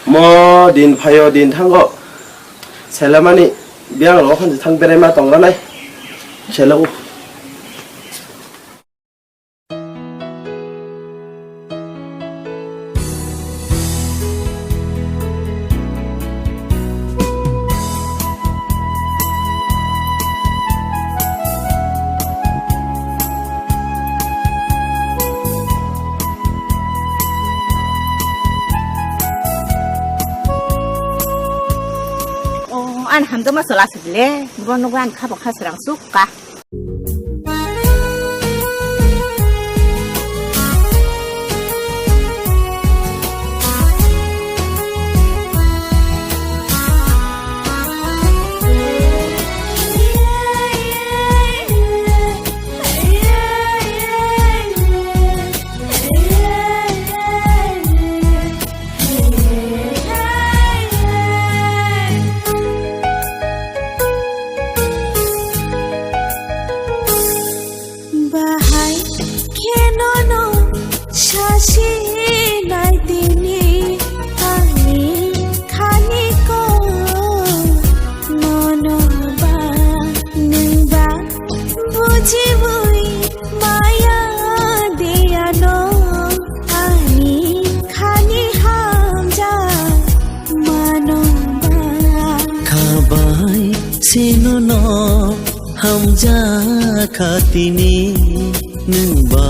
뭐 딘 파요 딘 탕거 셀라마니 비앙로 한지 탕베레마 동가나이 셀라고 an hamdo masalah sebelah, bukan nugan kabok haserang suka. Sino no hamja khatini nuba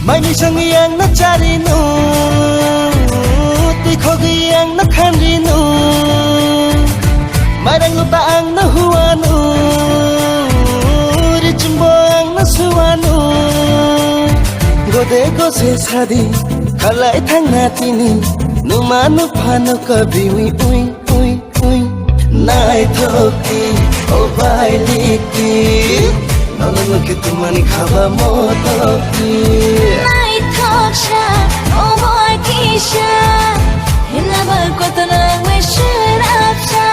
Mani sangi yang na cari nu, tikhogi yang na khandi nu, marang lupa ang na huwa nu, richimbo ang na suwa nu, gode go se sadi, kalai thang na tini, nu manu phanu kabi ui ui ui ui, nai thoki, o bai liki. Nalala kitumani khaba motoki Nai thoksha o boy kisha Hinabar kotana wishir apsha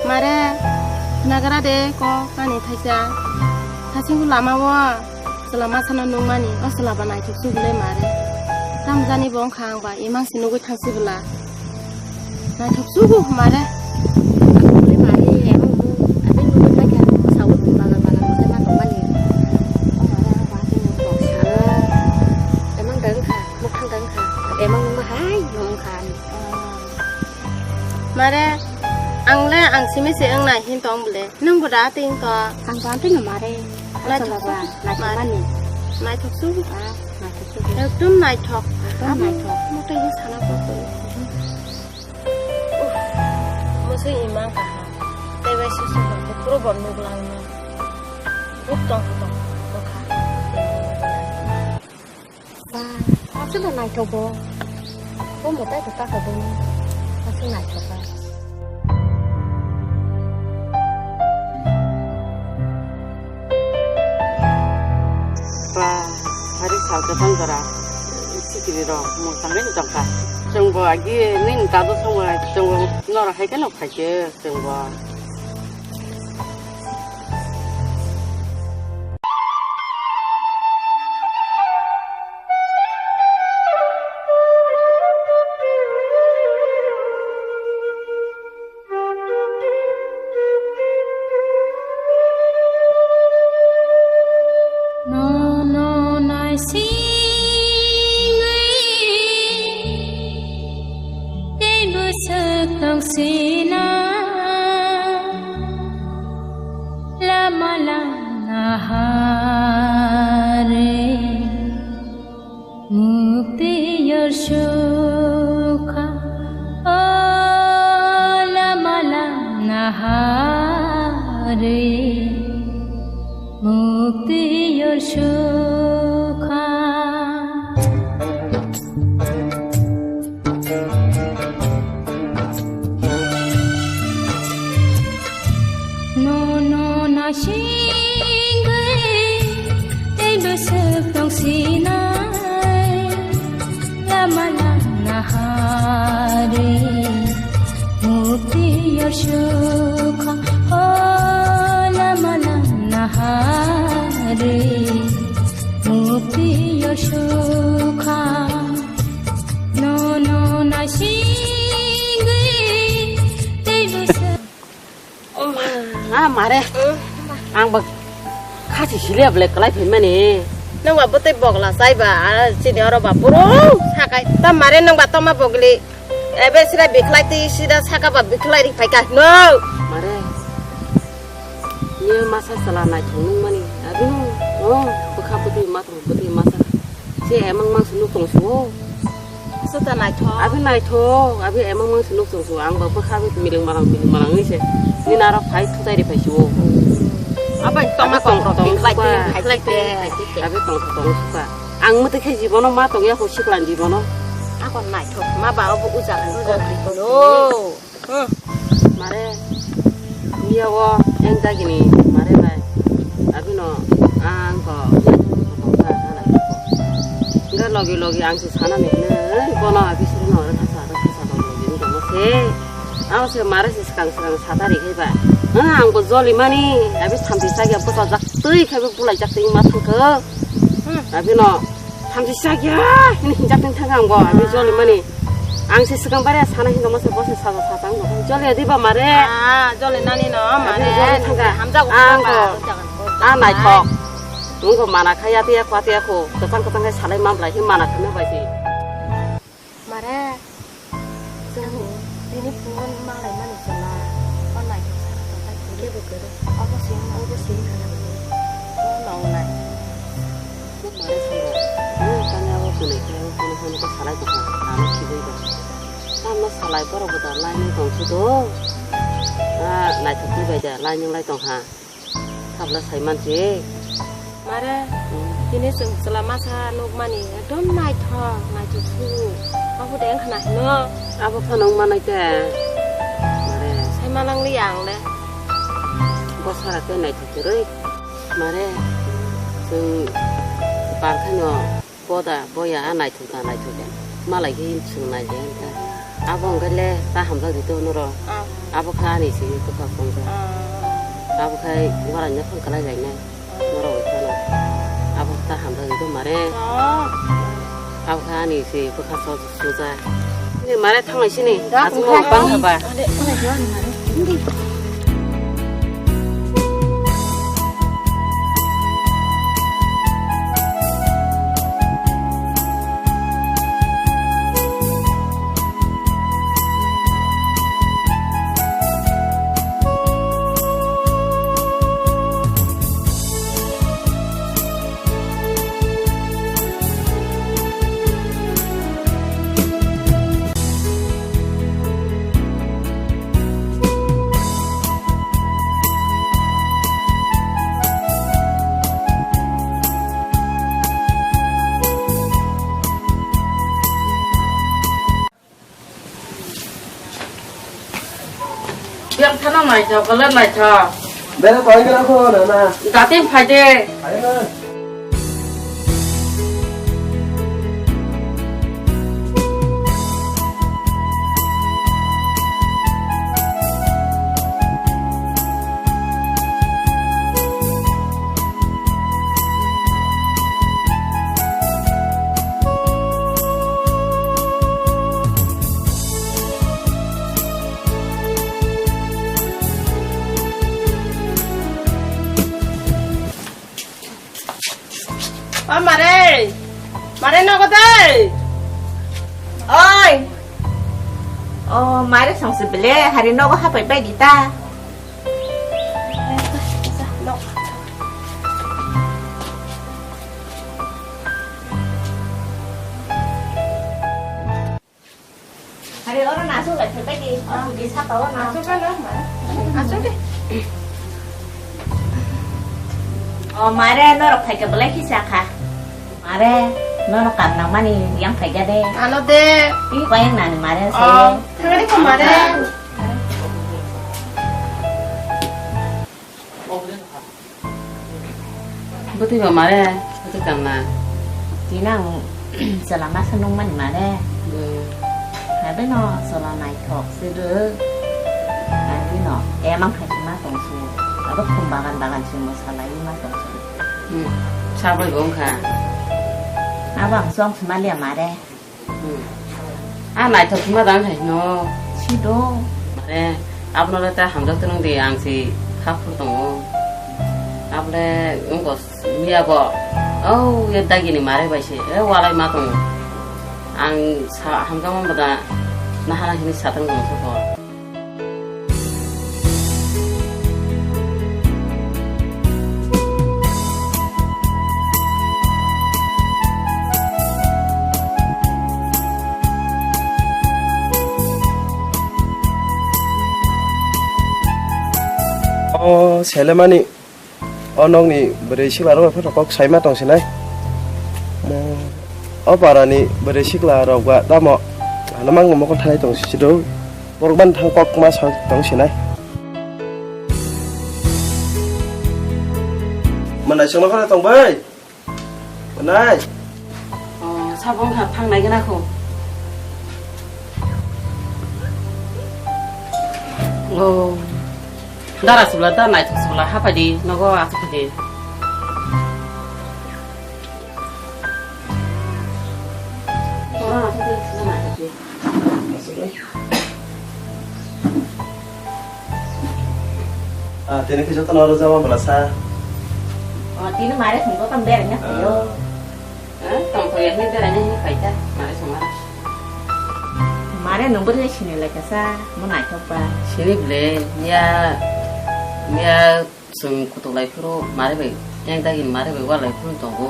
Mare, nagara de ko kani thaisa, thasingu lama wa, selama sana nungmani, o selaba nai thuksu bule mare. Ramjani bong khang ba, imang sinugu thangsi bula. Nai thuksu gu mare. Mare, angle ang simi se ang nai hin tong bule, nung bura ting to, Ang bantu na mare, nai nai thuksu, mani, nai thuksu, nai thuksu, tum nai thok, nai thok. mo tay yu sana ko ko. Mo se imang ka ha, tay wai su su ko pro bon mo lang na. Uk tong ko ka. Ba, asu na nai thok bo. Bo mo tay ka ka bo. Asu nai thok ba. 살때 던져라. 시키리로 뭐 당연히 정가. 정부 아기 는 가도 성을 정부 너를 하게 놓고 할게 정부. 말해. 안 봐. 같이 실려 볼래 그래 되면이. nông bà bố tây bọc là sai bà chỉ nhớ rồi bà bố sao cái ta mà đến nông bà tao mà bọc đi em bé sẽ bị khai thì sẽ sao cái bà bị khai thì phải cái no 말해. 니 마사 살아나 정능 많이. 아비노. 부카부디 마사. 제 애망망 스누 동수. số ta này thôi 아비 나이토. 아비 애망망 스누 동수. 안 봐. 부카부디 미릉마랑 이제. 니 나라 파이 투자리 파시오. apa tao mà còn bị khai thì 아비 동수 봐. 앙무도 해 집어넣어 마 동이야 호식란 집어넣어. à còn này thôi mà bảo bố uza là uza thì con 말해. 미야워 앵다기니 말해봐. 아비노 안거 동사 하나 있고. 그러니까 러기 앙시 사나면은 이거는 아비스는 어려서 러기 좀 뭐세. 아무세 말해서 시간스랑 사다리 해봐. 안고 졸리마니 아비 참 비싸게 붙어 작 뜨이 개비 불라 작등이 맡은 거. 아비노 참 비싸게야. 이 작등 타간 거 아비 졸리마니 앙시 시간 바래 사나 힘 넘어서 버스 사서 사장 거. 졸리 어디 봐 말해. à cho lên nani nó mà 졸리 타가. 아 나이 더. 누구 많아 가야 돼 과대고 그땅 살아만 말라 힘 많아 가면 봐지. mà ra đi đi con mang lại mang được là con này kia được cái đó có xin nó này 말했어. 까냐고 보내고 살아있고 나는 기분이다. 나는 살아있 거로보다 라인 동수도 나이 듣기 봐야 라인 라인 동하. kabla saimanji mare ini selama sa nuk mani don nai tho nai tu fu aku deng khana no apa panong mana ke mare sai manang liang le bosara ke nai tu rei mare sung par khanyo boda boya nai tu den malai ke chung nai den ta abong gale ta hamda di to noro abo khani si to ka pongja abo khai ngara nya phang kala jai nai noro khana abo ta hamda di to mare abo khani si to ka so su ja ni mare thang sini asu mo bang ha ba yang thana nai cha kala nai cha 내가 거기 가고 너나 gatin phaje 아이는 Mare nó có đây. ơi 말에 성수 빌레 하리 너가 하발 빼기다 하리 얼어나 속에 별 빼기 우리 사다 얼어나 말에 너로 phải 빌레 희사카 말에 nó cầm nào mà đi vẫn phải ra đây Nó đê. ý quen này mà đây xe Thằng đấy không mare. Bữa mà 말해. 어떻게 갔나? chỉ năng sợ làm mắt nông mình mà đây hai bên nó sợ làm này thuộc sẽ đỡ anh đi nó em mang phải mắt tổng số ở bất cùng bagan semua salah ini mắt tổng số 차벌 뭔가. à vâng xong mà liền mà đây 아, 나이 더 그마당 하이노. 시도 말해. 앞으로 다 함정 뜨는 데 양시 카프도. 앞에 응고 미야고. 어우, 여다기니 말해 봐시. 와라이 마동. 안 함정만보다 나 하나 힘이 사던 거 없어. 셀레마니 어농니 버레 시라로 포도 꼭 사이마 동시나이 어바라니 버레 시라로가 다모 하나만 먹고 타이 동시도 보르반 탕꼭 마서 동시나이 만나 정말 하나 동바이 만나이 사봉 팡 나긴 하고. Darah sebelah dah naik sebelah apa di nogo asap di. Tini kejutan orang Jawa merasa. tí nó mai không có tâm đen nhá vô Tổng thời gian đây là như vậy ta, mà lại xong mai đấy nó bớt hết chuyện này cái sao muốn lại không ba Sini boleh, ya sung kutu lai puro, mari baik, yang tadi mari baik war lai puro tunggu,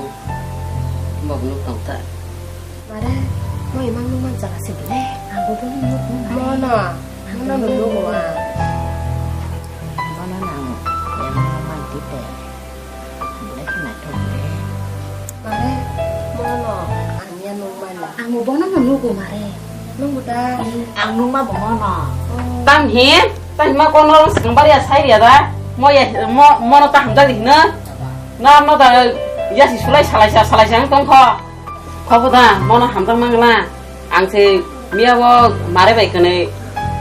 mau bunuh tong tak. Mare, mau emang lu man jaga sebelah, aku pun lu Mana dulu à. nó nào em nó mang tí tè lấy cái này thôi Mare, Mana, anya nung mana. aku bono menunggu Mare. Nung dah. ăn luôn mà bỏ nó Tam hiền, mà con nó sừng bari sai dia dah, mau nó tam jadi nữa, nó dah ya si sulai salah yang tong kho buta, mau nó ham tong mang la, ang si mia wo mari baik kene,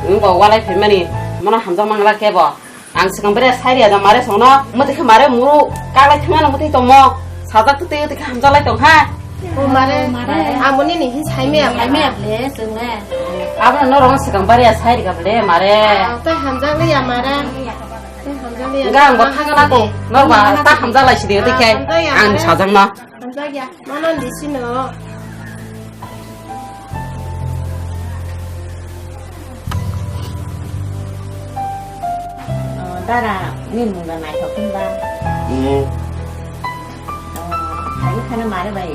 engkau walai firmani, mau nó ham tong mang la kebo, ang sừng bari sai dia dah mari sono, mau tik mari muru, kalai tengah mau tik tomo, sahaja tu tik ham tong lai tong ha. Mare, amun ini his haime le sungai. Apa no orang sing bari sai dia boleh mari. Teh hamzah li ya Mare. Teh hamzah li ya. Enggak, enggak kangen aku. Enggak apa, tak hamzah lah sih dia kayak ang sajang no. Hamzah ya. Mana di sini lo. đó là nên một lần này không ba thấy nó mai đó vậy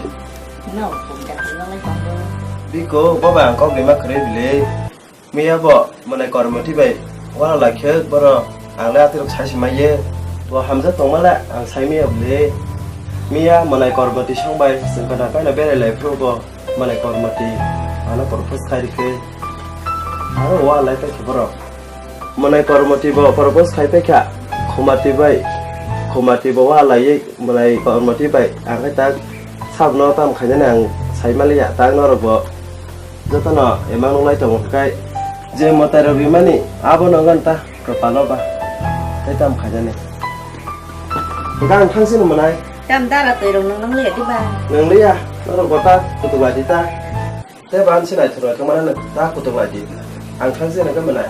nó cũng chặt nó lấy con luôn Biko baba ko ge ma khre bile miya bo mane kormo ti bai wala la khe boro angla ti rok sashi maye to hamza tongmala ang sai miya bile miya mane kormo ti songbai singkana kai na bere lai pro bo mane kormo ti ana purpose khai ke aro wala ta ke boro mane kormo ti bo purpose khai pe kha khomati bo wala ye mane kormo ti bai ang kai ta sab no tam khai na ang sai malia ta no ro bo Jatana emang nulai tong kai je motaro bimani abo nonganta kepala ba tetam khajane gang khangsin manai cam ta là từ đồng nông liệt đi ba nang liya noro kota kutu badita te ban sinai thura kamana ta kutu badita ang khangsin ka manai